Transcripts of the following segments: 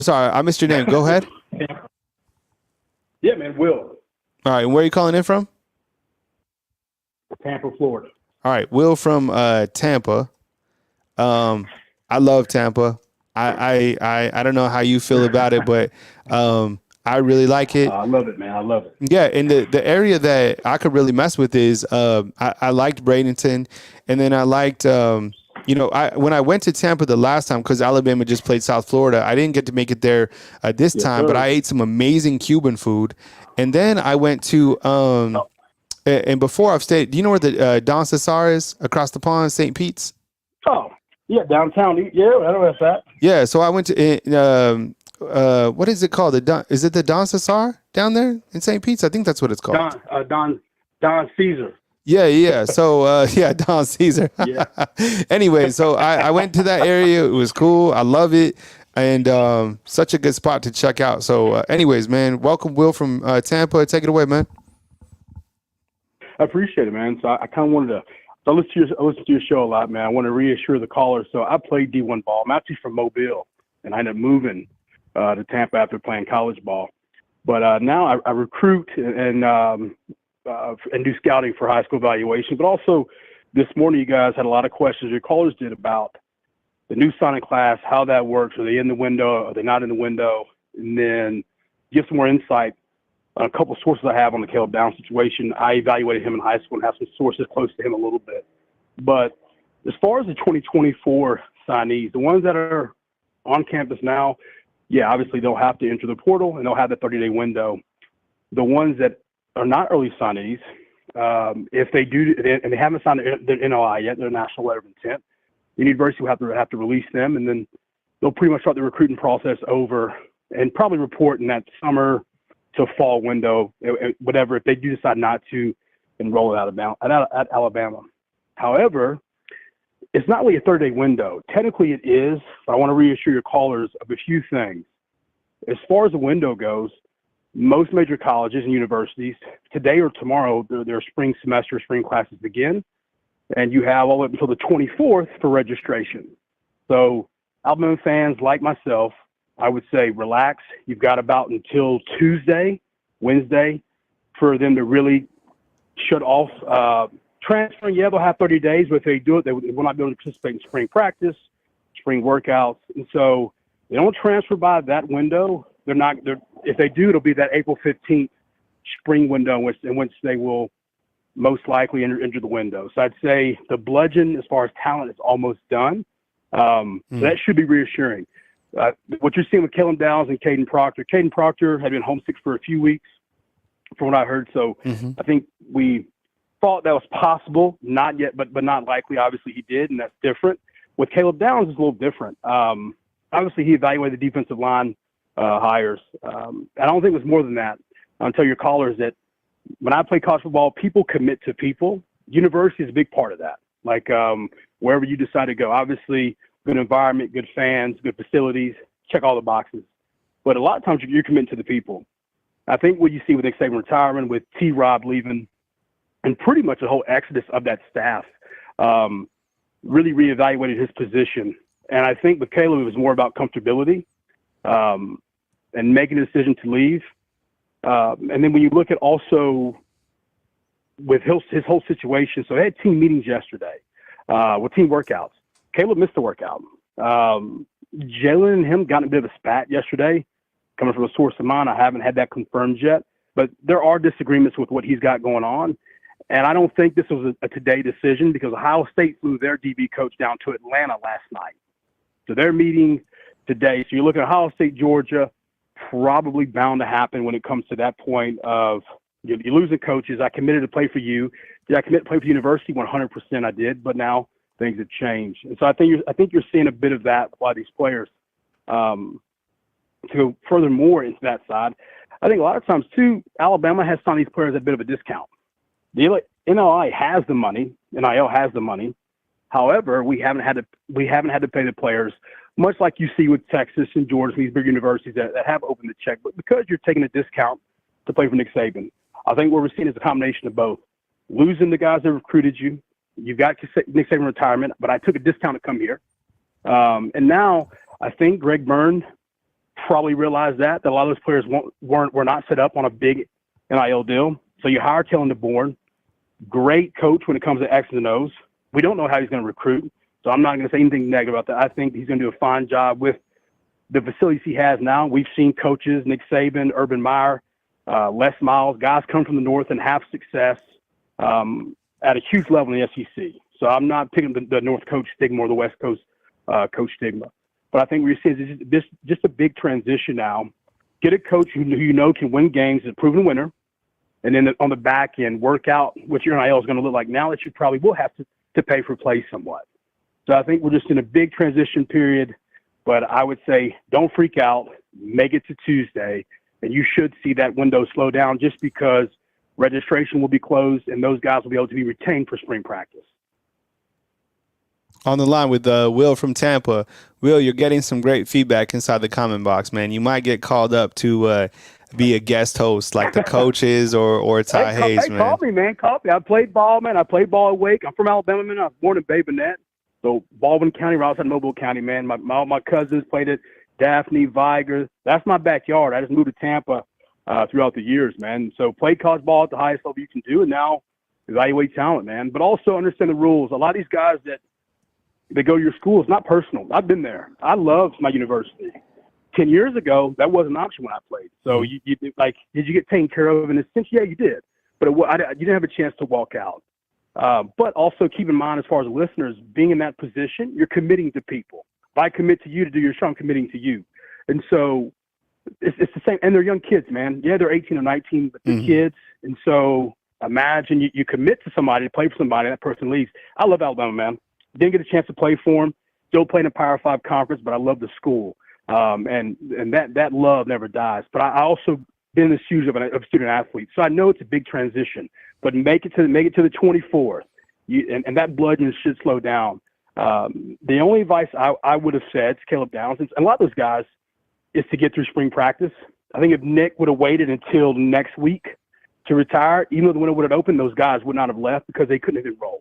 Sorry, I missed your name. Go ahead. Yeah, man, Will. All right, and where are you calling in from? Tampa, Florida. All right, Will from Tampa. I love Tampa. I don't know how you feel about it, but I really like it. I love it, man. I love it. Yeah, and the area that I could really mess with is I liked Bradenton, and then I liked when I went to Tampa the last time because Alabama just played South Florida. I didn't get to make it there this Yes, time, sir. but I ate some amazing Cuban food, and then I went to and before I've stayed. Do you know where the Don Cesar is across the pond, St. Pete's? Oh, yeah, downtown. Yeah, I know that's that. Yeah, so I went to what is it called? Is it the Don Cesar down there in St. Pete's? I think that's what it's called. Don Caesar. Yeah. So yeah, Don Caesar. Yeah. Anyway, so I went to that area. It was cool. I love it, and such a good spot to check out. So, anyways, man, welcome Will from Tampa. Take it away, man. I appreciate it, man. So I kind of wanted to. I listen to your show a lot, man. I want to reassure the callers. So I played D1 ball. I'm actually from Mobile, and I ended up moving to Tampa after playing college ball. But now I recruit and do scouting for high school evaluation. But also this morning, you guys had a lot of questions. Your callers did about the new signing class, how that works. Are they in the window? Are they not in the window? And then give some more insight on a couple of sources I have on the Caleb Downs situation. I evaluated him in high school and have some sources close to him a little bit. But as far as the 2024 signees, the ones that are on campus now, yeah, obviously they'll have to enter the portal and they'll have the 30-day window. The ones that are not early signees, if they do, and they haven't signed their NOI yet, their national letter of intent, the university will have to release them, and then they'll pretty much start the recruiting process over and probably report in that summer to fall window, whatever, if they do decide not to enroll at Alabama. However, it's not really a 30-day window. Technically it is, but I want to reassure your callers of a few things. As far as the window goes, most major colleges and universities, today or tomorrow, their spring classes begin, and you have all the way up until the 24th for registration. So Alabama fans like myself, I would say relax. You've got about until Wednesday, for them to really shut off transferring. Yeah, they'll have 30 days, but if they do it, they will not be able to participate in spring practice, spring workouts. And so they don't transfer by that window. If they do, it'll be that April 15th spring window in which they will most likely enter the window. So I'd say the bludgeon as far as talent is almost done. So that should be reassuring. What you're seeing with Caleb Downs and Caden Proctor had been homesick for a few weeks from what I heard. So I think we thought that was possible, not yet, but not likely. Obviously he did, and that's different. With Caleb Downs, it's a little different. Obviously he evaluated the defensive line hires. I don't think it was more than that. I'll tell your callers that when I play college football, people commit to people. University is a big part of that. Like wherever you decide to go, obviously good environment, good fans, good facilities, check all the boxes. But a lot of times you're committing to the people. I think what you see with Nick Saban retirement, with T-Rob leaving, and pretty much the whole exodus of that staff, really reevaluated his position. And I think with Caleb, it was more about comfortability and making a decision to leave. And then when you look at also with his whole situation, so they had team meetings yesterday with team workouts. Caleb missed the workout. Jalen and him got in a bit of a spat yesterday, coming from a source of mine. I haven't had that confirmed yet, but there are disagreements with what he's got going on. And I don't think this was a today decision because Ohio State flew their DB coach down to Atlanta last night. So they're meeting today. So you're looking at Ohio State, Georgia, probably bound to happen when it comes to that point of you're losing coaches. I committed to play for you. Did I commit to play for the university? 100% I did, but now things have changed. And so I think you're seeing a bit of that by these players. To go furthermore into that side, I think a lot of times too, Alabama has signed these players at a bit of a discount. The NIL has the money. NIL has the money. However, we haven't had to pay the players, much like you see with Texas and Georgia, these big universities that have opened the check. But because you're taking a discount to play for Nick Saban, I think what we're seeing is a combination of both. Losing the guys that recruited you. You've got Nick Saban retirement, but I took a discount to come here. And now I think Greg Byrne probably realize that a lot of those players were not set up on a big NIL deal. So you hire Kellen DeBoer, great coach when it comes to X's and O's. We don't know how he's going to recruit, so I'm not going to say anything negative about that. I think he's going to do a fine job with the facilities he has now. We've seen coaches, Nick Saban, Urban Meyer, Les Miles, guys come from the North and have success at a huge level in the SEC. So I'm not picking the North coach stigma or the West Coast coach stigma. But I think we're seeing is just a big transition now. Get a coach who you know can win games, is a proven winner, and then on the back end, work out what your NIL is going to look like now that you probably will have to pay for play somewhat. So I think we're just in a big transition period. But I would say don't freak out, make it to Tuesday, and you should see that window slow down just because registration will be closed and those guys will be able to be retained for spring practice. On the line with Will from Tampa. Will, you're getting some great feedback inside the comment box, man. You might get called up to be a guest host like the coaches or Ty Hayes, man. Call me, man. Call me. I played ball, man. I played ball at Wake. I'm from Alabama, man. I was born in Bay Bonnet. So Baldwin County, right outside Mobile County, man. My cousins played at Daphne, Viger. That's my backyard. I just moved to Tampa throughout the years, man. So played college ball at the highest level you can do, and now evaluate talent, man. But also understand the rules. A lot of these guys that go to your school, it's not personal. I've been there. I loved my university. 10 years ago, that wasn't an option when I played. So you like, did you get taken care of in a sense? Yeah, you did. But you didn't have a chance to walk out. But also keep in mind, as far as listeners, being in that position, you're committing to people. If I commit to you to do your show, I'm committing to you. And so it's the same. And they're young kids, man. Yeah, they're 18 or 19, but they're kids. And so imagine you commit to somebody, to play for somebody, and that person leaves. I love Alabama, man. Didn't get a chance to play for them. Still playing in Power 5 conference, but I love the school. And that love never dies. But I also been in the shoes of a student athlete, so I know it's a big transition. But make it to the 24th, and that bludgeon should slow down. The only advice I would have said to Caleb Downs, and a lot of those guys, is to get through spring practice. I think if Nick would have waited until next week to retire, even though the window would have opened, those guys would not have left because they couldn't have enrolled.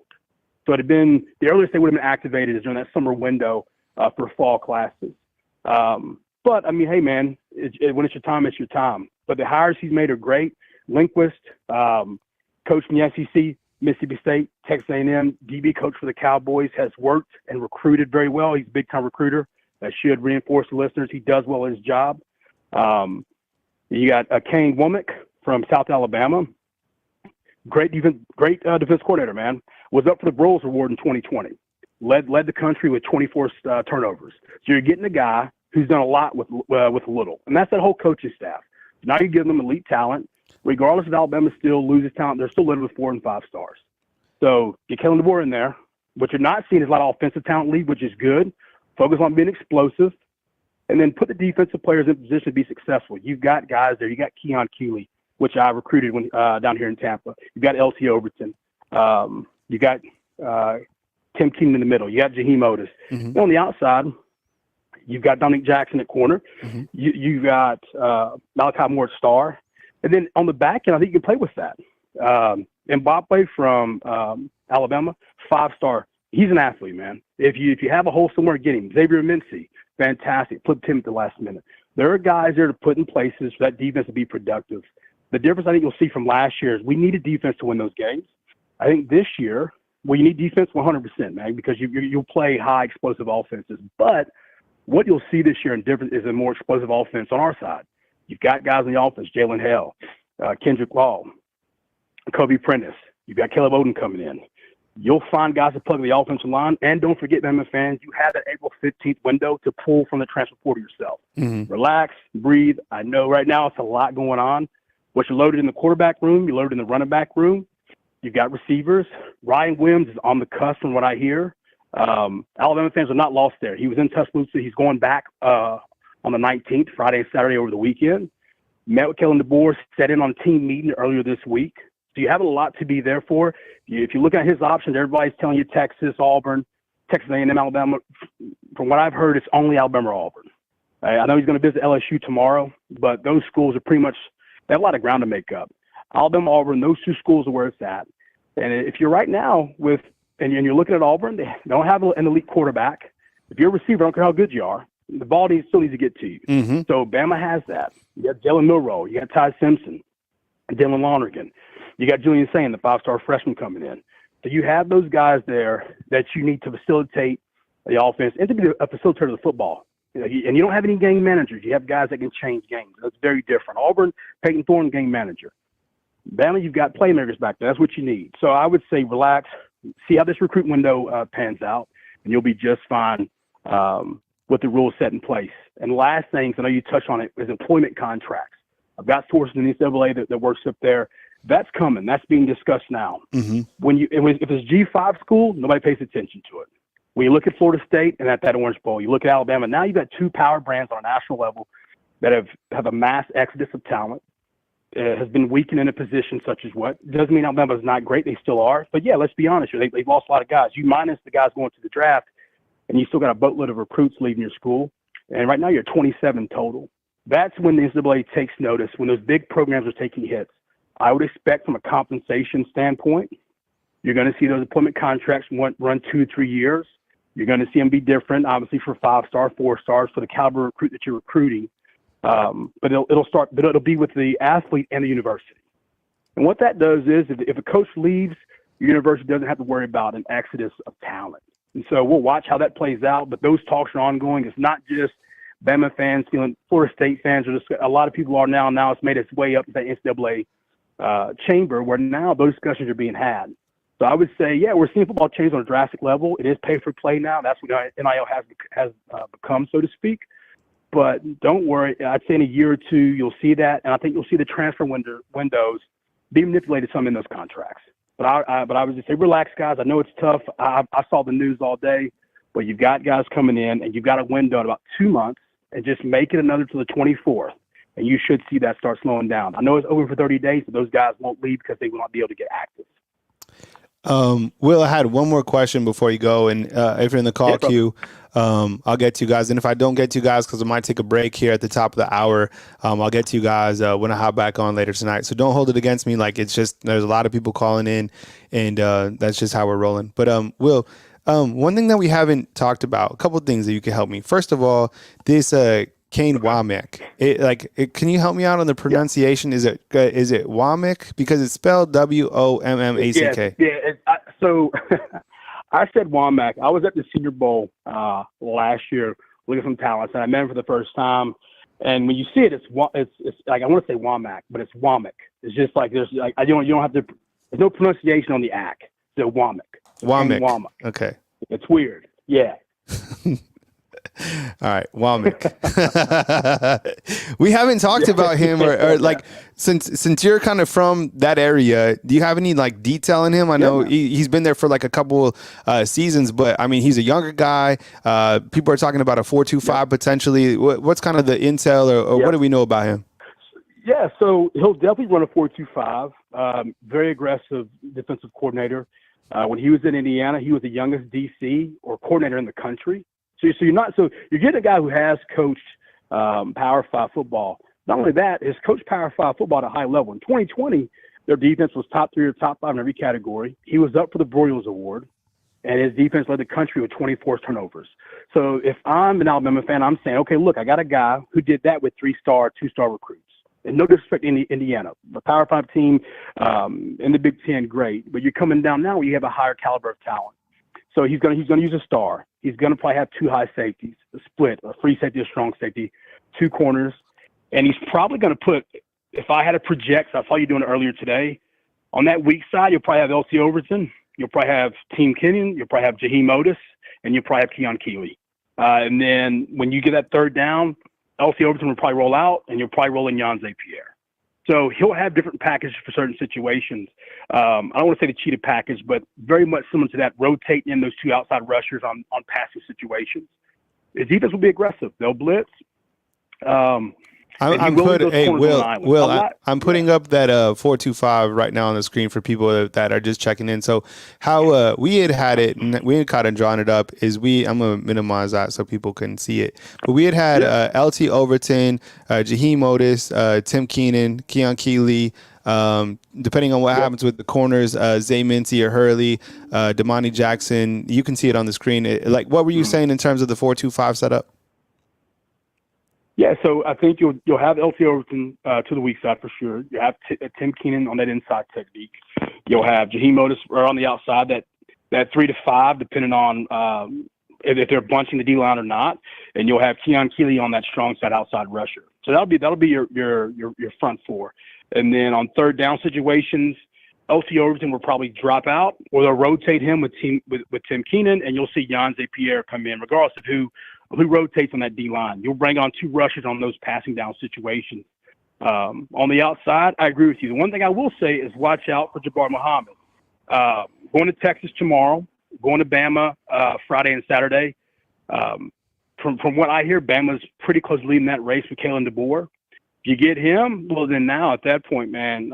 So it had been the earliest they would have been activated is during that summer window for fall classes. But I mean, hey man, when it's your time, it's your time. But the hires he's made are great. Lindquist, coach in the SEC, Mississippi State, Texas A&M, DB coach for the Cowboys, has worked and recruited very well. He's a big-time recruiter. That should reinforce the listeners. He does well at his job. You got Kane Womack from South Alabama. Great defense coordinator, man. Was up for the Broyles Award in 2020. Led the country with 24 turnovers. So you're getting a guy who's done a lot with a little, and that's that whole coaching staff. Now you give them elite talent. Regardless if Alabama still loses talent, they're still led with 4 and 5 stars. So get Kellen DeBoer in there. What you're not seeing is a lot of offensive talent lead, which is good. Focus on being explosive, and then put the defensive players in position to be successful. You've got guys there. You got Keon Keeley, which I recruited when down here in Tampa. You got LT Overton. You got Tim Keenan in the middle. You got Jaheim Otis. And on the outside, you've got Dominic Jackson at corner. You got Malachi Moore at star. And then on the back end, I think you can play with that. Mbappe from Alabama, 5-star. He's an athlete, man. If you have a hole somewhere, get him. Xavier Mincy, fantastic. Flipped him at the last minute. There are guys there to put in places for that defense to be productive. The difference I think you'll see from last year is we needed defense to win those games. I think this year, well, you need defense 100%, man, because you'll play high explosive offenses. But what you'll see this year in difference is a more explosive offense on our side. You've got guys in the offense, Jalen Hale, Kendrick Law, Kobe Prentice. You've got Caleb Oden coming in. You'll find guys to plug the offensive line. And don't forget, Bama fans, you have that April 15th window to pull from the transfer portal yourself. Relax, breathe. I know right now it's a lot going on. What you loaded in the quarterback room, you loaded in the running back room. You've got receivers. Ryan Williams is on the cusp from what I hear. Alabama fans are not lost there. He was in Tuscaloosa. He's going back on the 19th, Friday and Saturday over the weekend. Met with Kellen DeBoer, set in on a team meeting earlier this week. So you have a lot to be there for. If you look at his options, everybody's telling you Texas, Auburn, Texas A&M, Alabama. From what I've heard, it's only Alabama or Auburn. I know he's going to visit LSU tomorrow, but those schools are pretty much – they have a lot of ground to make up. Alabama, Auburn, those 2 schools are where it's at. And if you're right now with – and you're looking at Auburn, they don't have an elite quarterback. If you're a receiver, I don't care how good you are, The ball still needs to get to you. Mm-hmm. So Bama has that. You got Jalen Milroe. You got Ty Simpson, Dylan Lonergan. You got Julian Sain, the 5-star freshman coming in. So you have those guys there that you need to facilitate the offense and to be a facilitator of the football. And you don't have any game managers. You have guys that can change games. That's very different. Auburn, Peyton Thorne, game manager. Bama, you've got playmakers back there. That's what you need. So I would say relax, see how this recruit window pans out, and you'll be just fine with the rules set in place. And last thing, I know you touched on it, is employment contracts. I've got sources in the NCAA that works up there. That's coming. That's being discussed now. Mm-hmm. If it's G5 school, nobody pays attention to it. When you look at Florida State and at that Orange Bowl, you look at Alabama, now you've got two power brands on a national level that have a mass exodus of talent. Has been weakened in a position such as what? Doesn't mean Alabama's not great. They still are. But, yeah, let's be honest here. They've lost a lot of guys. You minus the guys going to the draft, and you still got a boatload of recruits leaving your school. And right now you're 27 total. That's when the NCAA takes notice, when those big programs are taking hits. I would expect from a compensation standpoint, you're going to see those employment contracts run 2-3 years. You're going to see them be different, obviously, for 5-star, 4-stars, for the caliber recruit that you're recruiting. But it'll be with the athlete and the university. And what that does is if a coach leaves, your university doesn't have to worry about an exodus of talent. And so we'll watch how that plays out. But those talks are ongoing. It's not just Bama fans feeling Florida State fans. A lot of people are now. Now it's made its way up to the NCAA chamber where now those discussions are being had. So I would say, yeah, we're seeing football change on a drastic level. It is pay for play now. That's what NIL has become, so to speak. But don't worry. I'd say in a year or two, you'll see that. And I think you'll see the transfer windows be manipulated some in those contracts. But I would just say, relax, guys. I know it's tough. I saw the news all day. But you've got guys coming in, and you've got a window in about 2 months, and just make it another to the 24th. And you should see that start slowing down. I know it's over for 30 days, but those guys won't leave because they will not be able to get active. Will, I had one more question before you go, and if you're in the call queue, I'll get to you guys. And if I don't get to you guys, because I might take a break here at the top of the hour, I'll get to you guys when I hop back on later tonight. So don't hold it against me. Like, it's just, there's a lot of people calling in, and that's just how we're rolling. But Will, one thing that we haven't talked about, a couple of things that you can help me. First of all, this Kane Womack. Can you help me out on the pronunciation? Is it Womack? Because it's spelled Wommack. So I said Womack. I was at the Senior Bowl last year looking at some talents, and I met him for the first time. And when you see it, it's like, I want to say Womack, but it's Womack. It's just like you don't have to. There's no pronunciation on the ack. So Womack. Womack. Okay. It's weird. Yeah. All right, Womack. We haven't talked about him or like since you're kind of from that area. Do you have any like detail on him? I know he's been there for like a couple seasons, but I mean he's a younger guy. People are talking about a 4.25 potentially. What's kind of the intel or what do we know about him? Yeah, so he'll definitely run a 4.25. Very aggressive defensive coordinator. When he was in Indiana, he was the youngest DC or coordinator in the country. So you're getting a guy who has coached Power 5 football. Not only that, he's coached Power 5 football at a high level. In 2020, their defense was top 3 or top 5 in every category. He was up for the Broyles Award, and his defense led the country with 24 turnovers. So if I'm an Alabama fan, I'm saying, okay, look, I got a guy who did that with 3-star, 2-star recruits. And no disrespect to Indiana, the Power 5 team in the Big Ten, great. But you're coming down now where you have a higher caliber of talent. So he's going to use a star. He's going to probably have 2 high safeties, a split, a free safety, a strong safety, 2 corners. And he's probably going to put, if I had to project, I saw you doing it earlier today, on that weak side, you'll probably have L.C. Overton. You'll probably have Team Kenyon. You'll probably have Jaheim Otis. And you'll probably have Keon Keeley. And then when you get that third down, L.C. Overton will probably roll out, and you'll probably roll in Jan Pierre. So he'll have different packages for certain situations. I don't want to say the cheetah package, but very much similar to that, rotating in those 2 outside rushers on passing situations. His defense will be aggressive. They'll blitz. I'm putting up that 4.25 right now on the screen for people that are just checking in. So how we had it, and we had kind of drawn it up. I'm gonna minimize that so people can see it. But we had LT Overton, Jaheim Otis, Tim Keenan, Keon Keeley. Depending on what happens with the corners, Zay Mincy or Hurley, Damani Jackson. You can see it on the screen. What were you saying in terms of the 4.25 setup? Yeah, so I think you'll have LT Overton to the weak side for sure. You have Tim Keenan on that inside technique. You'll have Jaheim Otis on the outside, that 3 to 5, depending on if they're bunching the D line or not. And you'll have Keon Keeley on that strong side outside rusher. So that'll be your front four. And then on third down situations, LT Overton will probably drop out, or they'll rotate him with Tim Keenan, and you'll see Jan St. Pierre come in, regardless of who rotates on that D line. You'll bring on 2 rushers on those passing down situations. On the outside, I agree with you. The one thing I will say is watch out for Jabbar Muhammad. Going to Texas tomorrow, going to Bama Friday and Saturday. From what I hear, Bama's pretty close to leading that race with Kalen DeBoer. If you get him, well, then now at that point, man,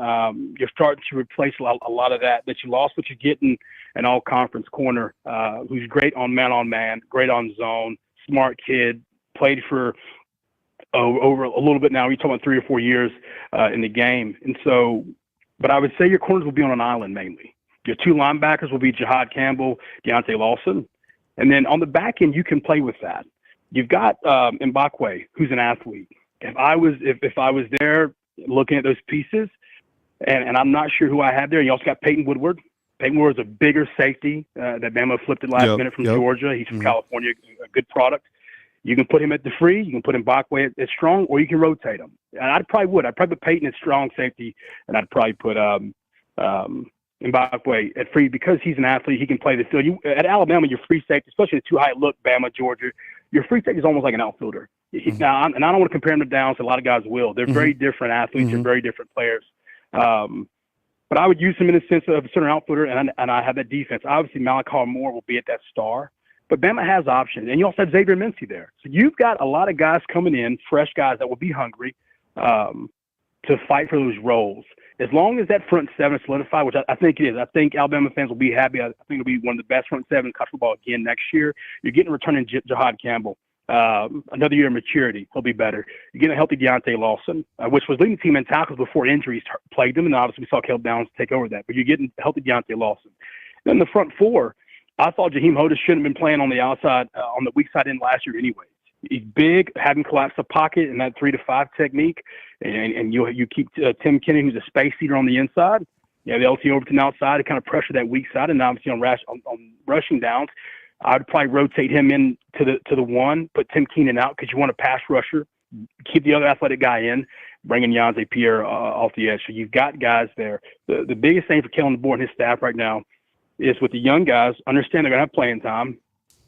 you're starting to replace a lot of that you lost, but you're getting an all-conference corner who's great on man-on-man, great on zone, smart kid, played for over a little bit now. We're talking about 3 or 4 years in the game. And so, but I would say your corners will be on an island mainly. Your 2 linebackers will be Jahad Campbell, Deontay Lawson. And then on the back end, you can play with that. You've got Mbakwe, who's an athlete. If I was there looking at those pieces, and I'm not sure who I had there, you also got Peyton Woodward. Peyton Woodward's a bigger safety that Bama flipped it last minute from Georgia. He's from California, a good product. You can put him at the free. You can put Mbakwe at strong, or you can rotate him. And I'd probably put Peyton at strong safety, and I'd probably put Mbakwe at free because he's an athlete. He can play the field. At Alabama, your free safety, especially the 2 high look, Bama, Georgia, your free safety is almost like an outfielder. Now, and I don't want to compare him to Downs. A lot of guys will. They're very different athletes. They're very different players. But I would use him in the sense of a center outfielder, and I have that defense. Obviously, Malachi Moore will be at that star. But Bama has options. And you also have Xavier Mincy there. So you've got a lot of guys coming in, fresh guys that will be hungry to fight for those roles. As long as that front 7 is solidified, which I think it is. I think Alabama fans will be happy. I think it'll be one of the best front 7 in college football again next year. You're getting a returning Jahad Campbell. Another year of maturity. He'll be better. You're getting a healthy Deontay Lawson, which was leading the team in tackles before injuries plagued him, and obviously we saw Caleb Downs take over that. But you're getting a healthy Deontay Lawson. Then the front 4, I thought Jaheim Otis shouldn't have been playing on the outside, on the weak side in last year anyway. He's big, having collapsed the pocket in that 3 to 5 technique, and you keep Tim Kennedy, who's a space eater on the inside. You have the LT Overton outside to kind of pressure that weak side, and obviously on rushing downs, I'd probably rotate him in to the 1, put Tim Keenan out because you want a pass rusher, keep the other athletic guy in, bringing Jan St. Pierre off the edge. So you've got guys there. The biggest thing for Kellen DeBoer and his staff right now is with the young guys, understand they're going to have playing time,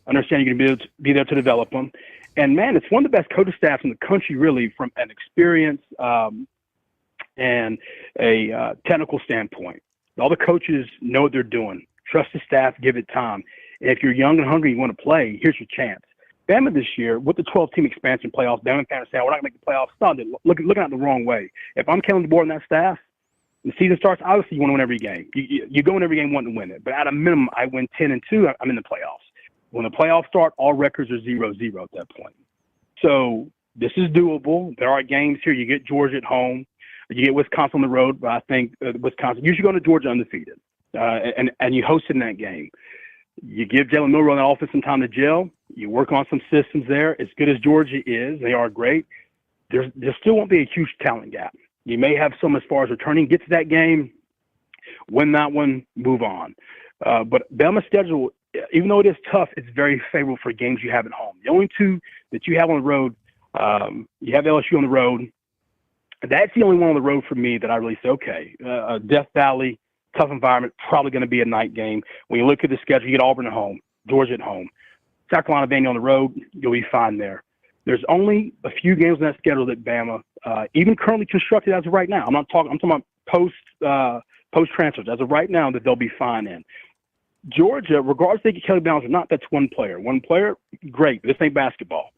understand you're going to be there to develop them. And, man, it's one of the best coaching staffs in the country, really, from an experience and a technical standpoint. All the coaches know what they're doing. Trust the staff, give it time. And if you're young and hungry, you want to play, here's your chance. Bama this year, with the 12-team expansion playoffs, Bama fans say, we're not going to make the playoffs. Stop it. Looking at it the wrong way. If I'm Kellen DeBoer and that staff, the season starts, obviously you want to win every game. You go in every game wanting to win it. But at a minimum, I win 10-2, I'm in the playoffs. When the playoffs start, all records are 0-0 at that point. So this is doable. There are games here. You get Georgia at home. You get Wisconsin on the road. But I think Wisconsin, you should go to Georgia undefeated. And you hosted in that game. You give Jalen Milroe and that offense some time to gel. You work on some systems there. As good as Georgia is, they are great. There still won't be a huge talent gap. You may have some as far as returning. Get to that game, win that one, move on. But Bama's schedule, even though it is tough, it's very favorable for games you have at home. The only 2 that you have on the road, you have LSU on the road. That's the only one on the road for me that I really say, okay, Death Valley, tough environment, probably going to be a night game. When you look at the schedule, you get Auburn at home, Georgia at home, South Carolina, Vandy on the road, you'll be fine there. There's only a few games on that schedule that Bama, even currently constructed as of right now, I'm talking about post transfers as of right now, that they'll be fine in. Georgia, regardless if they get Kelly Downs or not, that's one player. One player, great. This ain't basketball.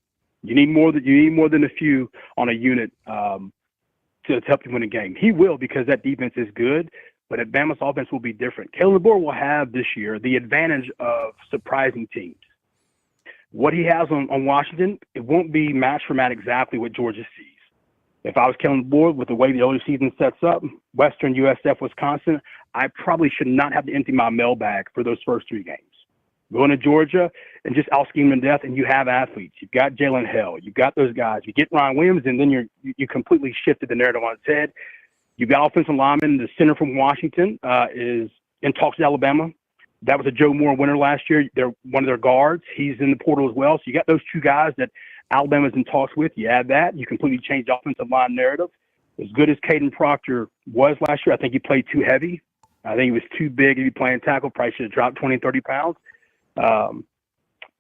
You need more than a few on a unit to help you win a game. He will, because that defense is good. But Bama's offense will be different. Kellen DeBoer will have this year the advantage of surprising teams. What he has on Washington, it won't be match for match exactly what Georgia sees. If I was Kellen DeBoer, with the way the early season sets up, Western, USF, Wisconsin, I probably should not have to empty my mailbag for those first 3 games. Go into Georgia and just out-scheme them to death, and you have athletes. You've got Jalen Hell. You've got those guys. You get Ryan Williams, and then you completely shifted the narrative on its head. You've got offensive lineman. The center from Washington is in talks with Alabama. That was a Joe Moore winner last year. They're one of their guards. He's in the portal as well. So you got those two guys that Alabama's in talks with. You add that, you completely change the offensive line narrative. As good as Caden Proctor was last year, I think he played too heavy. I think he was too big to be playing tackle. Probably should have dropped 20, 30 pounds.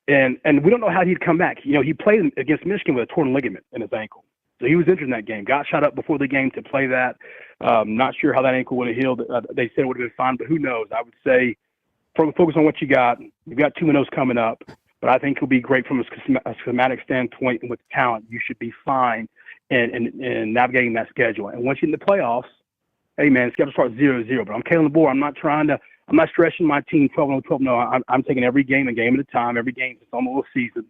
And we don't know how he'd come back. You know, he played against Michigan with a torn ligament in his ankle. So he was injured in that game. Got shot up before the game to play that. Not sure how that ankle would have healed. They said it would have been fine, but who knows? I would say focus on what you got. You've got 2-0s coming up, but I think it'll be great from a schematic standpoint, and with talent, you should be fine in navigating that schedule. And once you get in the playoffs, hey man, the schedule starts 0-0. But I'm Kalen DeBoer. I'm not stressing my team 12-0, 12-0. I'm taking every game a game at a time. Every game is on the little season.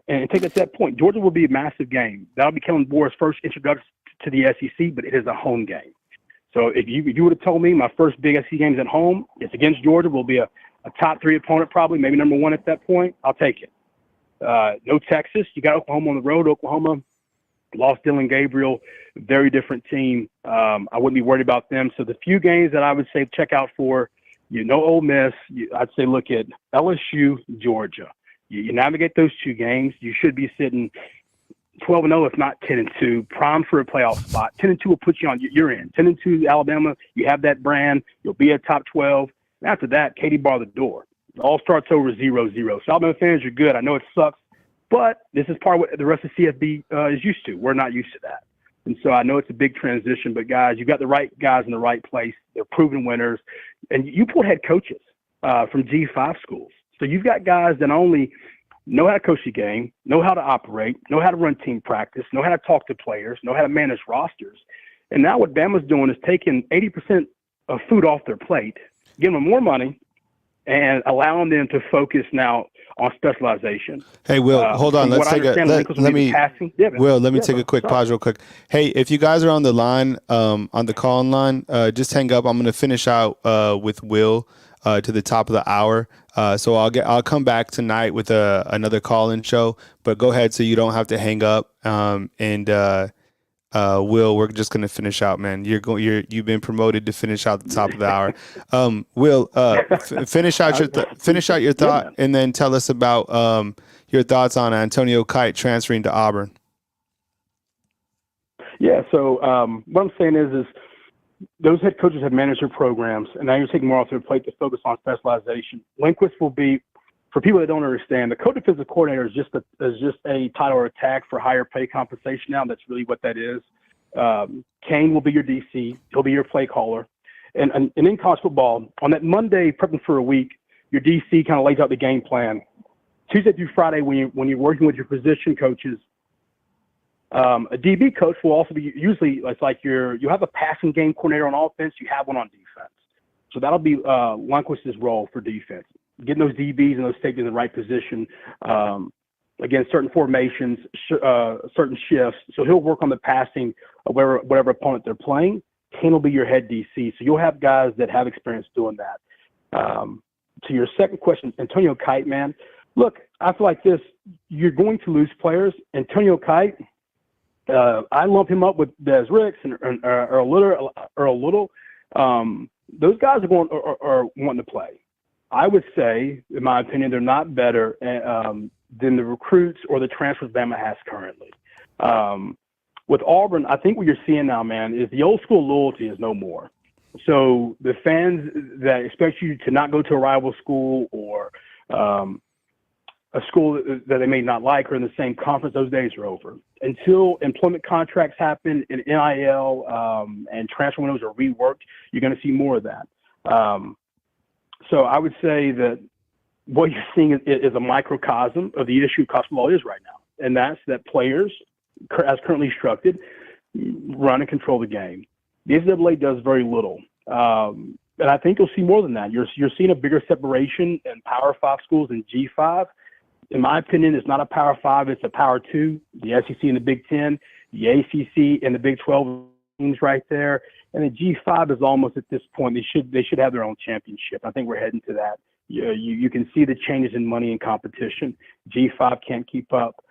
And take it to that point. Georgia will be a massive game. That'll be Kellen DeBoer's first introduction to the SEC, but it is a home game. So if you would have told me my first big SEC game is at home, it's against Georgia, will be a top 3 opponent probably, maybe number 1 at that point, I'll take it. No Texas. You got Oklahoma on the road. Oklahoma lost Dylan Gabriel, very different team. I wouldn't be worried about them. So the few games that I would say check out for, Ole Miss, I'd say look at LSU, Georgia. You navigate those 2 games, you should be sitting 12-0, if not 10-2, prime for a playoff spot. 10-2 will put you on. You're in. 10-2 Alabama. You have that brand. You'll be a top 12. And after that, Katie bar the door. It all starts over 0-0. So Alabama fans are good. I know it sucks, but this is part of what the rest of CFB is used to. We're not used to that. And so I know it's a big transition, but guys, you've got the right guys in the right place. They're proven winners. And you pulled head coaches from G5 schools. So you've got guys that not only know how to coach the game, know how to operate, know how to run team practice, know how to talk to players, know how to manage rosters. And now what Bama's doing is taking 80% of food off their plate, giving them more money, and allowing them to focus now on specialization. Hey, Will, hold on. Let's take let me take a quick pause real quick. Hey, if you guys are on the line, on the call-in line, just hang up. I'm going to finish out with Will to the top of the hour. So I'll come back tonight with another call-in show, but go ahead so you don't have to hang up. Will, we're just gonna finish out, man. You've been promoted to finish out the top of the hour. Will, finish out your thought, and then tell us about your thoughts on Antonio Kite transferring to Auburn. Yeah. So what I'm saying is those head coaches have managed their programs, and now you're taking more off their plate to focus on specialization. Lindquist will be, for people that don't understand, the co-defensive coordinator is just a title or a tag for higher pay compensation now. That's really what that is. Kane will be your DC. He'll be your play caller. And in college football, on that Monday, prepping for a week, your DC kind of lays out the game plan. Tuesday through Friday, when you're working with your position coaches, a DB coach will also be usually, it's like you have a passing game coordinator on offense, you have one on defense. So that'll be Lundquist's role for defense, getting those DBs and those safeties in the right position. Again, certain formations, certain shifts. So he'll work on the passing of whatever opponent they're playing. Kane will be your head DC. So you'll have guys that have experience doing that. To your second question, Antonio Kite, man, look, I feel like this. You're going to lose players. Antonio Kite, I lump him up with Des Ricks and Earl Little. Those guys are wanting to play. I would say, in my opinion, they're not better than the recruits or the transfers Bama has currently. With Auburn, I think what you're seeing now, man, is the old school loyalty is no more. So the fans that expect you to not go to a rival school or a school that they may not like or in the same conference, those days are over. Until employment contracts happen and NIL and transfer windows are reworked, you're going to see more of that. So I would say that what you're seeing is a microcosm of the issue college football is right now, and that's that players, as currently structured, run and control the game. The NCAA does very little, and I think you'll see more than that. You're seeing a bigger separation in Power 5 schools and G5. In my opinion, it's not a Power 5, it's a Power 2. The SEC and the Big 10, the ACC and the Big 12 teams right there. And the G5 is almost at this point, they should have their own championship. I think we're heading to that. You can see the changes in money and competition. G5 can't keep up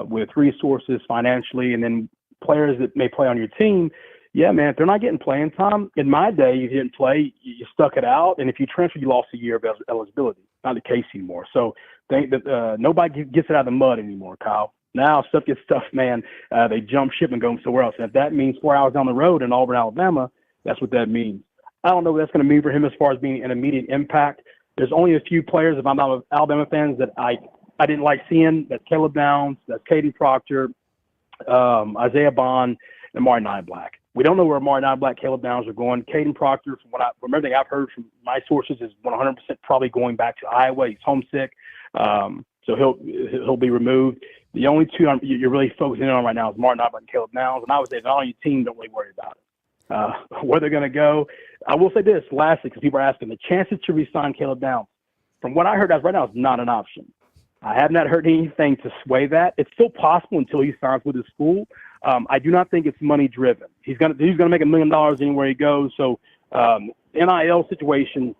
with resources financially, and then players that may play on your team, yeah, man, if they're not getting playing time, in my day, you didn't play, you stuck it out, and if you transferred, you lost a year of eligibility. Not the case anymore. So think that nobody gets it out of the mud anymore, Kyle. Now stuff gets tough, man. They jump ship and go somewhere else. And if that means 4 hours down the road in Auburn, Alabama, that's what that means. I don't know what that's going to mean for him as far as being an immediate impact. There's only a few players, if I'm not Alabama fans, that I didn't like seeing. That's Caleb Downs, that's Caden Proctor, Isaiah Bond, and Amari Niblack. We don't know where Amari Niblack, Caleb Downs are going. Caden Proctor, from everything I've heard from my sources, is 100% probably going back to Iowa. He's homesick, so he'll be removed. The only two you're really focusing on right now is Amari Niblack and Caleb Downs, and I would say not on your team, don't really worry about it. Where they're going to go, I will say this lastly, because people are asking, the chances to re-sign Caleb Downs, from what I heard as right now, is not an option. I have not heard anything to sway that. It's still possible until he signs with his school. I do not think it's money driven. He's gonna make $1 million anywhere he goes. So NIL situation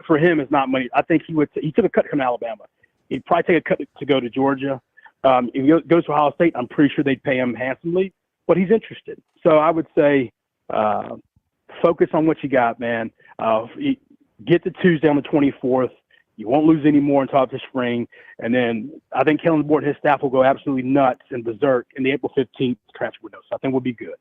for him is not money. I think he took a cut from Alabama. He'd probably take a cut to go to Georgia. If he goes to Ohio State, I'm pretty sure they'd pay him handsomely, but he's interested. So I would say focus on what you got, man. Get to Tuesday on the 24th. You won't lose any more until after spring. And then I think Kellen Board and his staff will go absolutely nuts and berserk in the April 15th transfer window. So I think we'll be good.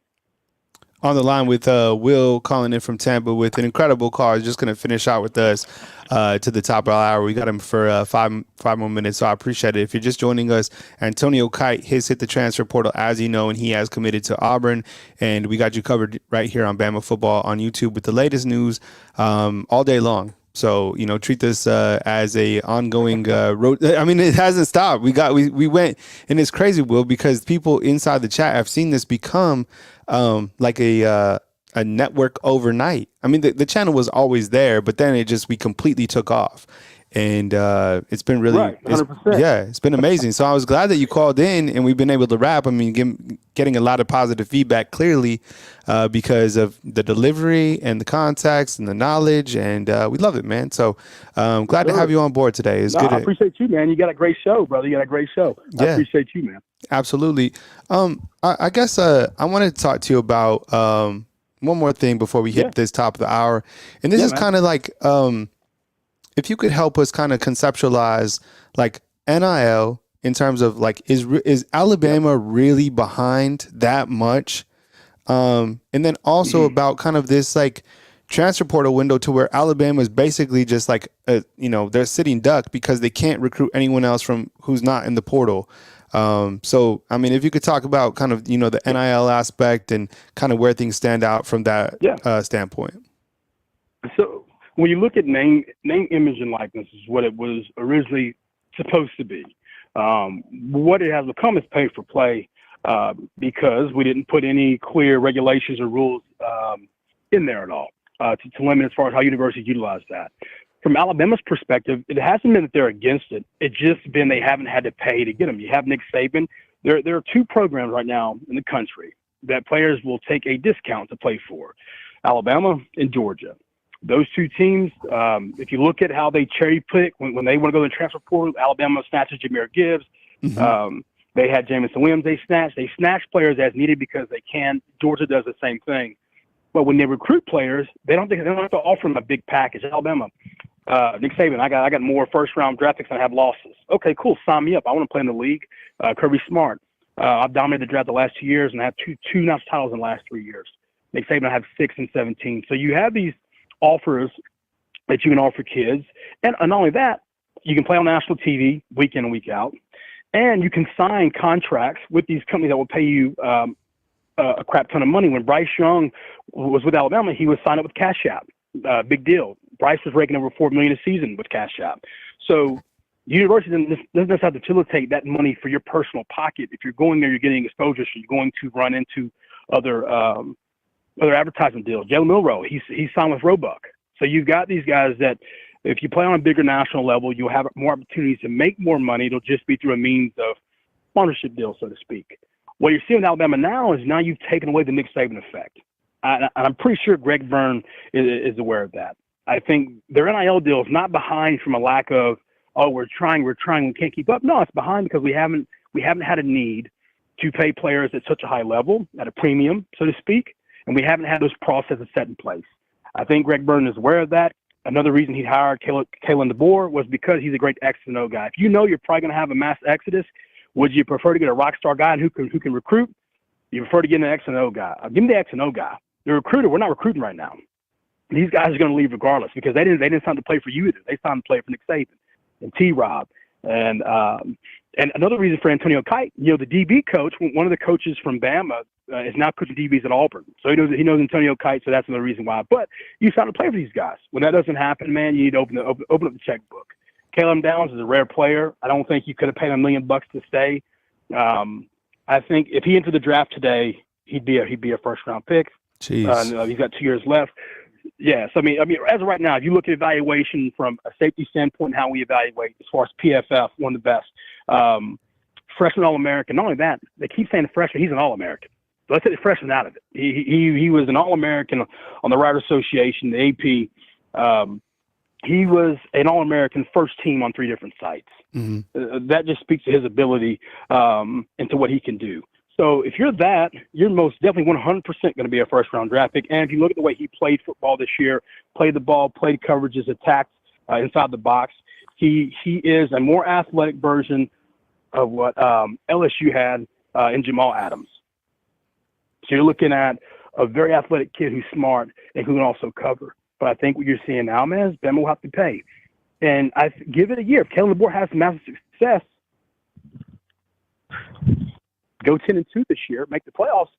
On the line with Will calling in from Tampa with an incredible call. He's just going to finish out with us to the top of our hour. We got him for five more minutes, so I appreciate it. If you're just joining us, Antonio Kite has hit the transfer portal, as you know, and he has committed to Auburn. And we got you covered right here on Bama Football on YouTube with the latest news all day long. So, treat this as a ongoing road. I mean, it hasn't stopped. We went, and it's crazy, Will, because people inside the chat have seen this become like a network overnight. I mean, the channel was always there, but then we completely took off. And it's been really, right, 100%. It's been amazing. So I was glad that you called in and we've been able to wrap. I mean, getting a lot of positive feedback clearly because of the delivery and the context and the knowledge. And we love it, man. So glad to have you on board today. It's good. I appreciate you, man. You got a great show, brother. You got a great show. I appreciate you, man. Absolutely. I guess I wanted to talk to you about one more thing before we hit this top of the hour. And this is kind of like, if you could help us kind of conceptualize like NIL in terms of like, is Alabama really behind that much? And then also about kind of this like transfer portal window to where Alabama is basically just like, they're sitting duck because they can't recruit anyone else from who's not in the portal. So, I mean, if you could talk about kind of, the NIL aspect and kind of where things stand out from that standpoint. So, when you look at name, image, and likeness is what it was originally supposed to be. What it has become is pay for play because we didn't put any clear regulations or rules in there at all to limit as far as how universities utilize that. From Alabama's perspective, it hasn't been that they're against it. It's just been they haven't had to pay to get them. You have Nick Saban. There are two programs right now in the country that players will take a discount to play for, Alabama and Georgia. Those two teams, if you look at how they cherry pick when they want to go to the transfer portal, Alabama snatches Jahmyr Gibbs. They had Jamison Williams. They snatch players as needed because they can. Georgia does the same thing. But when they recruit players, they don't have to offer them a big package. Alabama, Nick Saban, I got more first round draft picks than I have losses. Okay, cool. Sign me up. I want to play in the league. Kirby Smart. I've dominated the draft the last 2 years and I have two national titles in the last 3 years. Nick Saban, I have 6 and 17. So you have these offers that you can offer kids. And not only that, you can play on national TV week in and week out. And you can sign contracts with these companies that will pay you a crap ton of money. When Bryce Young was with Alabama, he was signed up with Cash App. Big deal. Bryce was raking over $4 million a season with Cash App. So the university doesn't have to facilitate that money for your personal pocket. If you're going there, you're getting exposure, so you're going to run into other advertising deals. Jalen Milroe, he's signed with Roebuck. So you've got these guys that if you play on a bigger national level, you'll have more opportunities to make more money. It'll just be through a means of sponsorship deals, so to speak. What you're seeing in Alabama now is you've taken away the Nick Saban effect. And I'm pretty sure Greg Byrne is aware of that. I think their NIL deal is not behind from a lack of, oh, we're trying, we can't keep up. No, it's behind because we haven't had a need to pay players at such a high level, at a premium, so to speak, and we haven't had those processes set in place. I think Greg Byrne is aware of that. Another reason he hired Kalen DeBoer was because he's a great X and O guy. If you know you're probably going to have a mass exodus, would you prefer to get a rock star guy who can recruit? You prefer to get an X and O guy. Give me the X and O guy. The recruiter, we're not recruiting right now. These guys are going to leave regardless because they didn't sign to play for you either. They signed to play for Nick Saban and T-Rob. And another reason for Antonio Kite, the DB coach, one of the coaches from Bama, is now coaching DBs at Auburn. So he knows Antonio Kite, so that's another reason why. But you signed to play for these guys. When that doesn't happen, man, you need to open up the checkbook. Caleb Downs is a rare player. I don't think you could have paid him $1 million to stay. I think if he entered the draft today, he'd be a first round pick. Jeez. He's got 2 years left. Yes, I mean, as of right now, if you look at evaluation from a safety standpoint, how we evaluate as far as PFF, one of the best. Freshman All-American. Not only that, they keep saying the freshman, he's an All-American. So let's take the freshman out of it. He was an All-American on the Writers Association, the AP. He was an All-American first team on 3 different sites. Mm-hmm. That just speaks to his ability and to what he can do. So if you're that, you're most definitely 100% going to be a first-round draft pick. And if you look at the way he played football this year, played the ball, played coverages, attacked inside the box, he is a more athletic version of what LSU had in Jamal Adams. So you're looking at a very athletic kid who's smart and who can also cover. But I think what you're seeing now, man, is Bama will have to pay. And I give it a year. If Kalen DeBoer has massive success, go 10-2 this year, make the playoffs,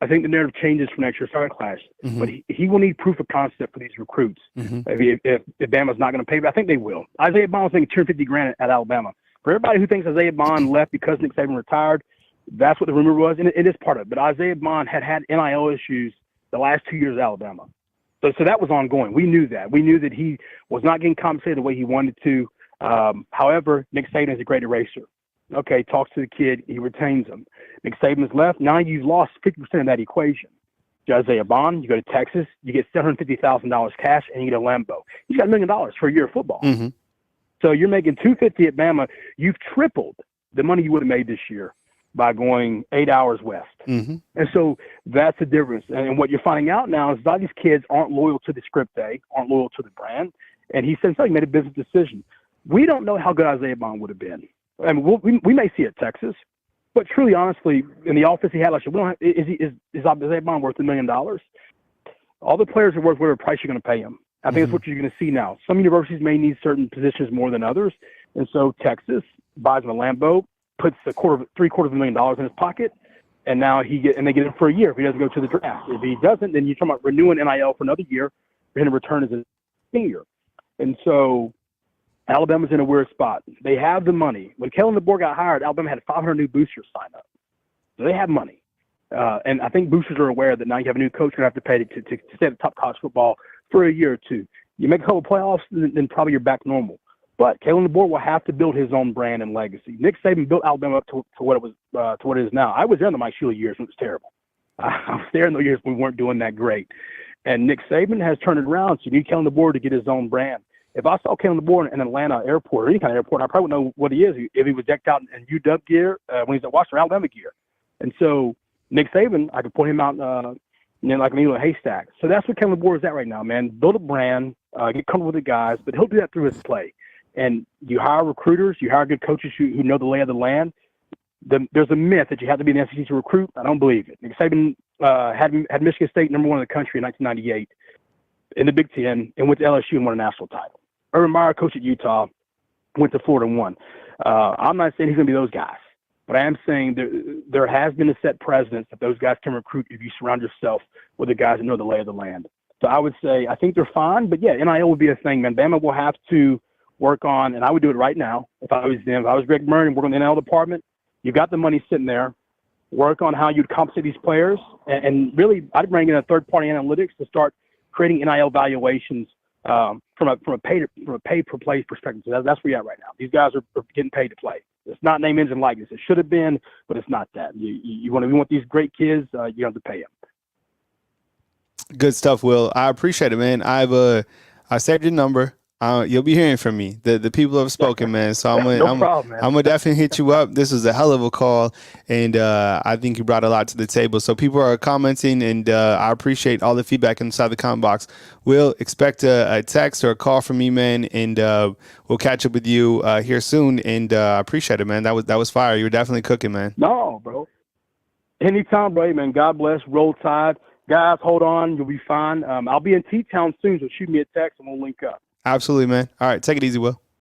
I think the narrative changes for next year's starting class. Mm-hmm. But he will need proof of concept for these recruits. Mm-hmm. If Bama's not going to pay, but I think they will. Isaiah Bond was thinking $250,000 at Alabama. For everybody who thinks Isaiah Bond left because Nick Saban retired, that's what the rumor was, and it is part of it. But Isaiah Bond had NIL issues the last 2 years at Alabama. So that was ongoing. We knew that. We knew that he was not getting compensated the way he wanted to. However, Nick Saban is a great eraser. Okay, talks to the kid, he retains him. Nick Saban's left. Now you've lost 50% of that equation. Isaiah Bond, you go to Texas, you get $750,000 cash, and you get a Lambo. He's got $1 million for a year of football. Mm-hmm. So you're making $250 at Bama. You've tripled the money you would have made this year by going 8 hours west. Mm-hmm. And so that's the difference. And what you're finding out now is a lot of these kids aren't loyal to the script A, aren't loyal to the brand. And he said, so he made a business decision. We don't know how good Isaiah Bond would have been. I mean, we may see it at Texas, but truly, honestly, in the office he had last year, we don't have, is Isaiah Bond worth $1 million? All the players are worth whatever price you're going to pay them. I think that's what you're going to see now. Some universities may need certain positions more than others, and so Texas buys him a Lambo, puts $750,000 in his pocket, and now they get him for a year if he doesn't go to the draft. If he doesn't, then you're talking about renewing NIL for another year for him to return as a senior. And so Alabama's in a weird spot. They have the money. When Kalen DeBoer got hired, Alabama had 500 new boosters sign up. So they have money. And I think boosters are aware that now you have a new coach you're going to have to pay to stay at the top college football for a year or two. You make a couple of playoffs, then probably you're back normal. But Kalen DeBoer will have to build his own brand and legacy. Nick Saban built Alabama up to what it was to what it is now. I was there in the Mike Shula years when it was terrible. I was there in the years when we weren't doing that great. And Nick Saban has turned it around. So you need Kalen DeBoer to get his own brand. If I saw Kalen DeBoer in Atlanta airport or any kind of airport, I probably would know what he is if he was decked out in UW gear when he's at Washington, Alabama gear. And so Nick Saban, I could put him out like a needle in a haystack. So that's what Kalen DeBoer is at right now, man. Build a brand, get comfortable with the guys, but he'll do that through his play. And you hire recruiters, you hire good coaches who know the lay of the land. There's a myth that you have to be in the SEC to recruit. I don't believe it. Nick Saban had Michigan State number 1 in the country in 1998 in the Big Ten and went to LSU and won a national title. Urban Meyer, coach at Utah, went to Florida and won. I'm not saying he's going to be those guys, but I am saying there has been a set precedence that those guys can recruit if you surround yourself with the guys that know the lay of the land. So I would say I think they're fine, but yeah, NIL would be a thing, man. Bama will have to work on, and I would do it right now if I was them. If I was Greg Byrne and work on the NIL department, you got the money sitting there. Work on how you'd compensate these players, and really, I'd bring in a third-party analytics to start creating NIL valuations from a pay per play perspective. So that's where you're at right now. These guys are getting paid to play. It's not name, image, and likeness. It should have been, but it's not that. You want these great kids, you have to pay them. Good stuff, Will. I appreciate it, man. I saved your number. You'll be hearing from me. The people have spoken, man. So No problem, man. I'm gonna definitely hit you up. This was a hell of a call, and I think you brought a lot to the table. So people are commenting, and I appreciate all the feedback inside the comment box. We'll expect a text or a call from me, man, and we'll catch up with you here soon. And I appreciate it, man. That was fire. You were definitely cooking, man. No, bro. Anytime, bro. Man, God bless. Roll Tide. Guys, hold on. You'll be fine. I'll be in T-Town soon, so shoot me a text and we'll link up. Absolutely, man. All right, take it easy, Will.